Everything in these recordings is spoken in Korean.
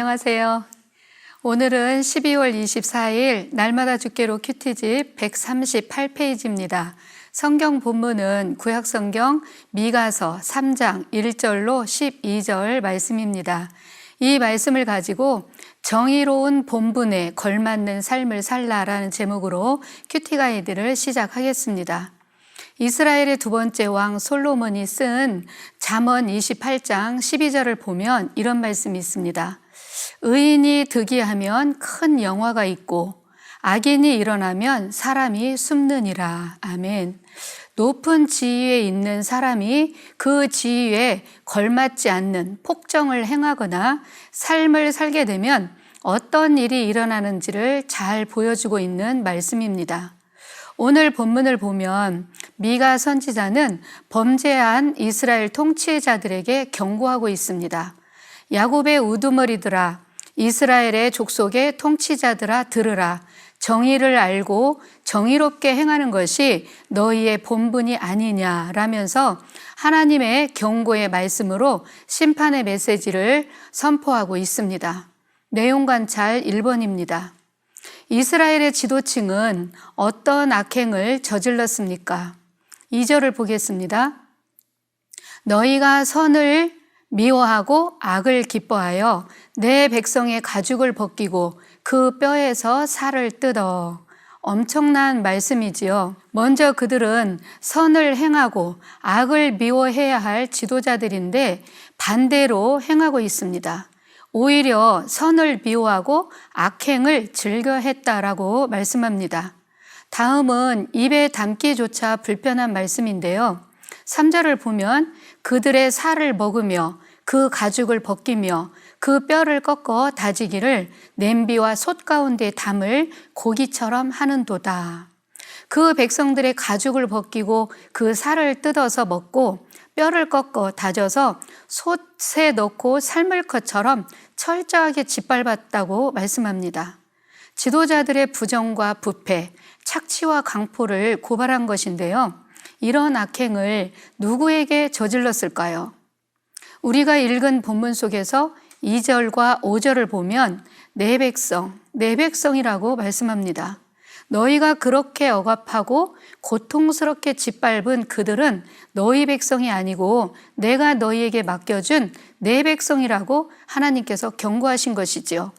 안녕하세요. 오늘은 12월 24일 날마다 주께로 큐티집 138페이지입니다. 성경 본문은 구약성경 미가서 3장 1절로 12절 말씀입니다. 이 말씀을 가지고 정의로운 본분에 걸맞는 삶을 살라라는 제목으로 큐티 가이드를 시작하겠습니다. 이스라엘의 두 번째 왕 솔로몬이 쓴 잠언 28장 12절을 보면 이런 말씀이 있습니다. 의인이 득이하면 큰 영화가 있고 악인이 일어나면 사람이 숨느니라. 아멘. 높은 지위에 있는 사람이 그 지위에 걸맞지 않는 폭정을 행하거나 삶을 살게 되면 어떤 일이 일어나는지를 잘 보여주고 있는 말씀입니다. 오늘 본문을 보면 미가 선지자는 범죄한 이스라엘 통치자들에게 경고하고 있습니다. 야곱의 우두머리들아, 이스라엘의 족속의 통치자들아 들으라. 정의를 알고 정의롭게 행하는 것이 너희의 본분이 아니냐라면서 하나님의 경고의 말씀으로 심판의 메시지를 선포하고 있습니다. 내용 관찰 1번입니다. 이스라엘의 지도층은 어떤 악행을 저질렀습니까? 2절을 보겠습니다. 너희가 선을 미워하고 악을 기뻐하여 내 백성의 가죽을 벗기고 그 뼈에서 살을 뜯어. 엄청난 말씀이지요. 먼저 그들은 선을 행하고 악을 미워해야 할 지도자들인데 반대로 행하고 있습니다. 오히려 선을 미워하고 악행을 즐겨했다라고 말씀합니다. 다음은 입에 담기조차 불편한 말씀인데요. 3절을 보면 그들의 살을 먹으며 그 가죽을 벗기며 그 뼈를 꺾어 다지기를 냄비와 솥 가운데 담을 고기처럼 하는도다. 그 백성들의 가죽을 벗기고 그 살을 뜯어서 먹고 뼈를 꺾어 다져서 솥에 넣고 삶을 것처럼 철저하게 짓밟았다고 말씀합니다. 지도자들의 부정과 부패, 착취와 강포를 고발한 것인데요. 이런 악행을 누구에게 저질렀을까요? 우리가 읽은 본문 속에서 2절과 5절을 보면 내 백성이라고 말씀합니다. 너희가 그렇게 억압하고 고통스럽게 짓밟은 그들은 너희 백성이 아니고 내가 너희에게 맡겨준 내 백성이라고 하나님께서 경고하신 것이지요.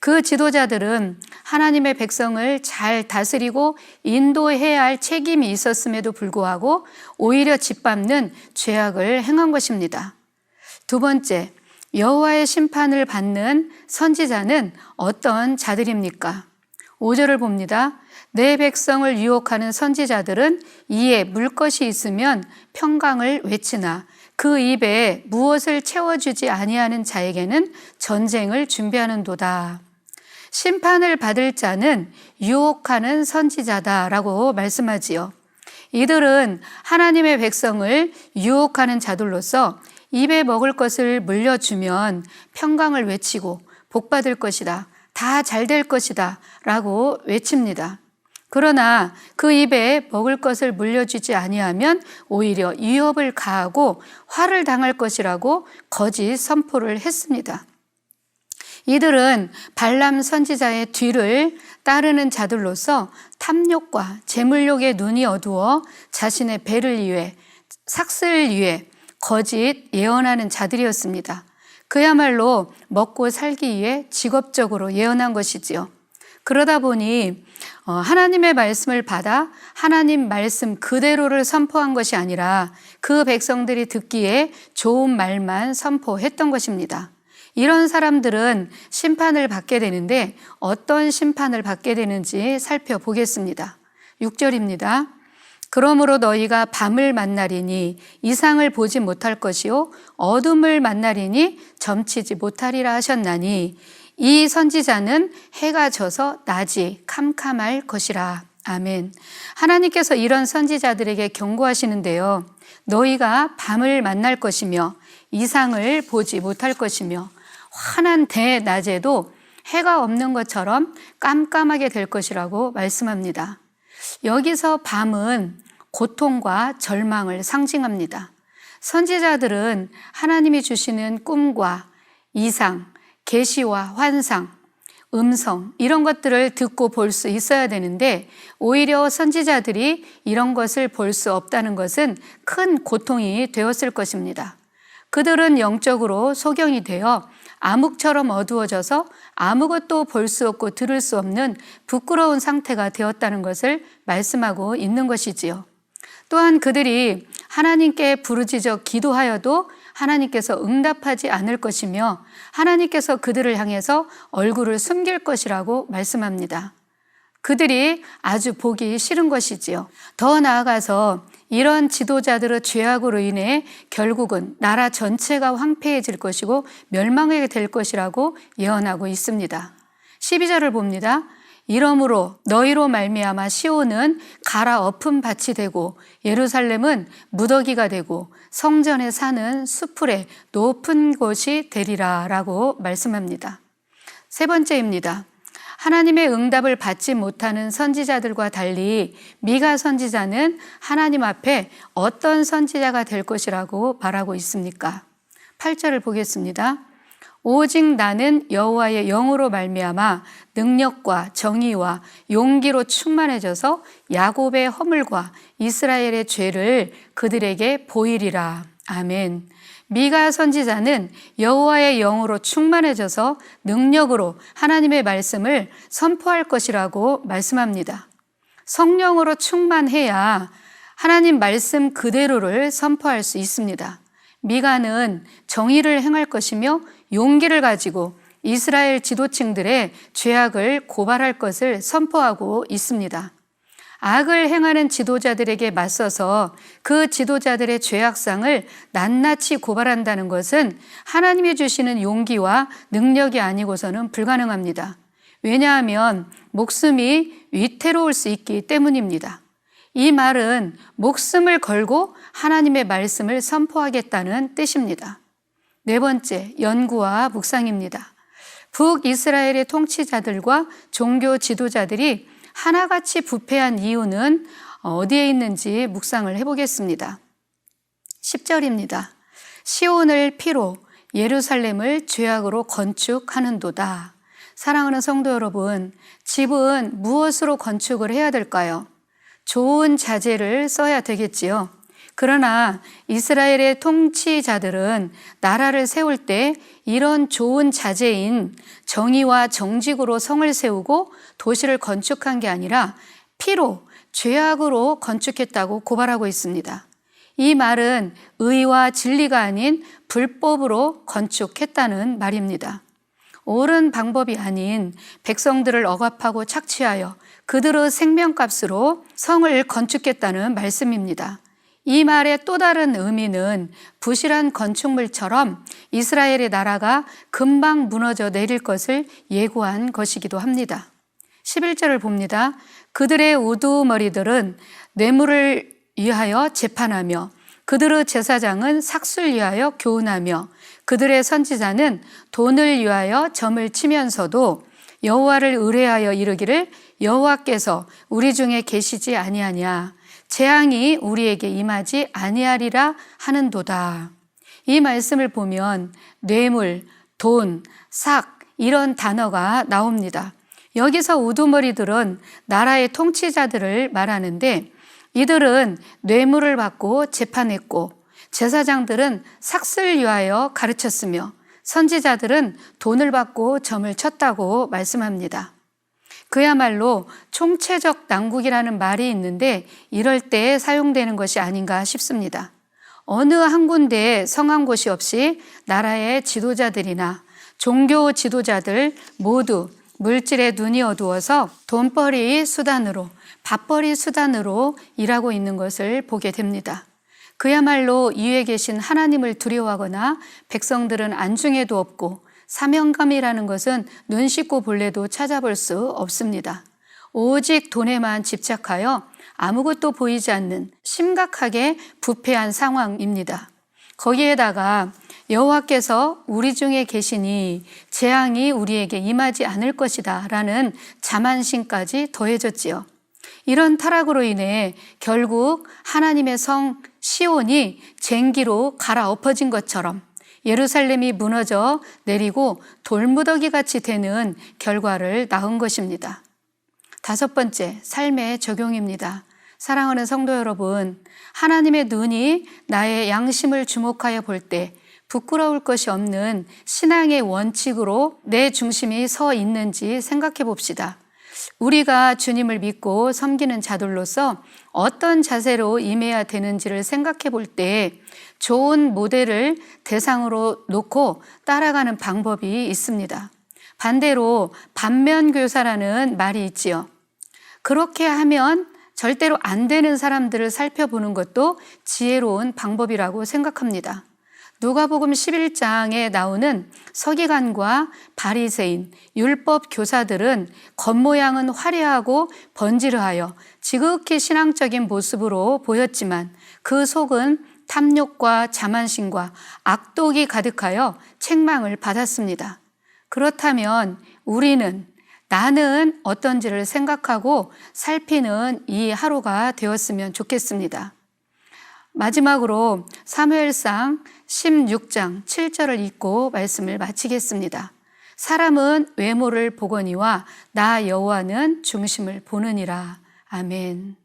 그 지도자들은 하나님의 백성을 잘 다스리고 인도해야 할 책임이 있었음에도 불구하고 오히려 짓밟는 죄악을 행한 것입니다. 두 번째, 여호와의 심판을 받는 선지자는 어떤 자들입니까? 5절을 봅니다. 내 백성을 유혹하는 선지자들은 이에 물 것이 있으면 평강을 외치나 그 입에 무엇을 채워주지 아니하는 자에게는 전쟁을 준비하는도다. 심판을 받을 자는 유혹하는 선지자다라고 말씀하지요. 이들은 하나님의 백성을 유혹하는 자들로서 입에 먹을 것을 물려주면 평강을 외치고 복받을 것이다. 다 잘 될 것이다 라고 외칩니다. 그러나 그 입에 먹을 것을 물려주지 아니하면 오히려 위협을 가하고 화를 당할 것이라고 거짓 선포를 했습니다. 이들은 발람 선지자의 뒤를 따르는 자들로서 탐욕과 재물욕에 눈이 어두워 자신의 배를 위해 삭슬 위해 거짓 예언하는 자들이었습니다. 그야말로 먹고 살기 위해 직업적으로 예언한 것이지요. 그러다 보니 하나님의 말씀을 받아 하나님 말씀 그대로를 선포한 것이 아니라 그 백성들이 듣기에 좋은 말만 선포했던 것입니다. 이런 사람들은 심판을 받게 되는데 어떤 심판을 받게 되는지 살펴보겠습니다. 6절입니다. 그러므로 너희가 밤을 만나리니 이상을 보지 못할 것이요 어둠을 만나리니 점치지 못하리라 하셨나니 이 선지자는 해가 져서 낮이 캄캄할 것이라. 아멘. 하나님께서 이런 선지자들에게 경고하시는데요. 너희가 밤을 만날 것이며 이상을 보지 못할 것이며 환한 대낮에도 해가 없는 것처럼 깜깜하게 될 것이라고 말씀합니다. 여기서 밤은 고통과 절망을 상징합니다. 선지자들은 하나님이 주시는 꿈과 이상, 계시와 환상, 음성 이런 것들을 듣고 볼 수 있어야 되는데 오히려 선지자들이 이런 것을 볼 수 없다는 것은 큰 고통이 되었을 것입니다. 그들은 영적으로 소경이 되어 암흑처럼 어두워져서 아무것도 볼 수 없고 들을 수 없는 부끄러운 상태가 되었다는 것을 말씀하고 있는 것이지요. 또한 그들이 하나님께 부르짖어 기도하여도 하나님께서 응답하지 않을 것이며 하나님께서 그들을 향해서 얼굴을 숨길 것이라고 말씀합니다. 그들이 아주 보기 싫은 것이지요. 더 나아가서 이런 지도자들의 죄악으로 인해 결국은 나라 전체가 황폐해질 것이고 멸망하게 될 것이라고 예언하고 있습니다. 12절을 봅니다. 이러므로 너희로 말미암아 시온은 갈아엎은 밭이 되고 예루살렘은 무더기가 되고 성전에 사는 수풀의 높은 곳이 되리라 라고 말씀합니다. 세 번째입니다. 하나님의 응답을 받지 못하는 선지자들과 달리 미가 선지자는 하나님 앞에 어떤 선지자가 될 것이라고 말하고 있습니까? 8절을 보겠습니다. 오직 나는 여호와의 영으로 말미암아 능력과 정의와 용기로 충만해져서 야곱의 허물과 이스라엘의 죄를 그들에게 보이리라. 아멘. 미가 선지자는 여호와의 영으로 충만해져서 능력으로 하나님의 말씀을 선포할 것이라고 말씀합니다. 성령으로 충만해야 하나님 말씀 그대로를 선포할 수 있습니다. 미가는 정의를 행할 것이며 용기를 가지고 이스라엘 지도층들의 죄악을 고발할 것을 선포하고 있습니다. 악을 행하는 지도자들에게 맞서서 그 지도자들의 죄악상을 낱낱이 고발한다는 것은 하나님이 주시는 용기와 능력이 아니고서는 불가능합니다. 왜냐하면 목숨이 위태로울 수 있기 때문입니다. 이 말은 목숨을 걸고 하나님의 말씀을 선포하겠다는 뜻입니다. 네 번째, 연구와 묵상입니다. 북이스라엘의 통치자들과 종교 지도자들이 하나같이 부패한 이유는 어디에 있는지 묵상을 해보겠습니다. 10절입니다. 시온을 피로 예루살렘을 죄악으로 건축하는도다. 사랑하는 성도 여러분, 집은 무엇으로 건축을 해야 될까요? 좋은 자재를 써야 되겠지요. 그러나 이스라엘의 통치자들은 나라를 세울 때 이런 좋은 자재인 정의와 정직으로 성을 세우고 도시를 건축한 게 아니라 피로, 죄악으로 건축했다고 고발하고 있습니다. 이 말은 의와 진리가 아닌 불법으로 건축했다는 말입니다. 옳은 방법이 아닌 백성들을 억압하고 착취하여 그들의 생명값으로 성을 건축했다는 말씀입니다. 이 말의 또 다른 의미는 부실한 건축물처럼 이스라엘의 나라가 금방 무너져 내릴 것을 예고한 것이기도 합니다. 11절을 봅니다. 그들의 우두머리들은 뇌물을 위하여 재판하며 그들의 제사장은 삭수를 위하여 교훈하며 그들의 선지자는 돈을 위하여 점을 치면서도 여호와를 의뢰하여 이르기를 여호와께서 우리 중에 계시지 아니하냐 재앙이 우리에게 임하지 아니하리라 하는도다. 이 말씀을 보면 뇌물, 돈, 삭 이런 단어가 나옵니다. 여기서 우두머리들은 나라의 통치자들을 말하는데 이들은 뇌물을 받고 재판했고 제사장들은 삭슬 위하여 가르쳤으며 선지자들은 돈을 받고 점을 쳤다고 말씀합니다. 그야말로 총체적 난국이라는 말이 있는데 이럴 때 사용되는 것이 아닌가 싶습니다. 어느 한 군데에 성한 곳이 없이 나라의 지도자들이나 종교 지도자들 모두 물질에 눈이 어두워서 돈벌이 수단으로, 밥벌이 수단으로 일하고 있는 것을 보게 됩니다. 그야말로 이에 계신 하나님을 두려워하거나 백성들은 안중에도 없고 사명감이라는 것은 눈 씻고 볼래도 찾아볼 수 없습니다. 오직 돈에만 집착하여 아무것도 보이지 않는 심각하게 부패한 상황입니다. 거기에다가 여호와께서 우리 중에 계시니 재앙이 우리에게 임하지 않을 것이다 라는 자만심까지 더해졌지요. 이런 타락으로 인해 결국 하나님의 성 시온이 쟁기로 갈아엎어진 것처럼 예루살렘이 무너져 내리고 돌무더기 같이 되는 결과를 낳은 것입니다. 다섯 번째, 삶의 적용입니다. 사랑하는 성도 여러분, 하나님의 눈이 나의 양심을 주목하여 볼 때 부끄러울 것이 없는 신앙의 원칙으로 내 중심이 서 있는지 생각해 봅시다. 우리가 주님을 믿고 섬기는 자들로서 어떤 자세로 임해야 되는지를 생각해 볼 때 좋은 모델을 대상으로 놓고 따라가는 방법이 있습니다. 반대로 반면교사라는 말이 있지요. 그렇게 하면 절대로 안 되는 사람들을 살펴보는 것도 지혜로운 방법이라고 생각합니다. 누가복음 11장에 나오는 서기관과 바리새인, 율법 교사들은 겉모양은 화려하고 번지르하여 지극히 신앙적인 모습으로 보였지만 그 속은 탐욕과 자만심과 악독이 가득하여 책망을 받았습니다. 그렇다면 나는 어떤지를 생각하고 살피는 이 하루가 되었으면 좋겠습니다. 마지막으로 사무엘상 16장 7절을 읽고 말씀을 마치겠습니다. 사람은 외모를 보거니와 나 여호와는 중심을 보느니라. 아멘.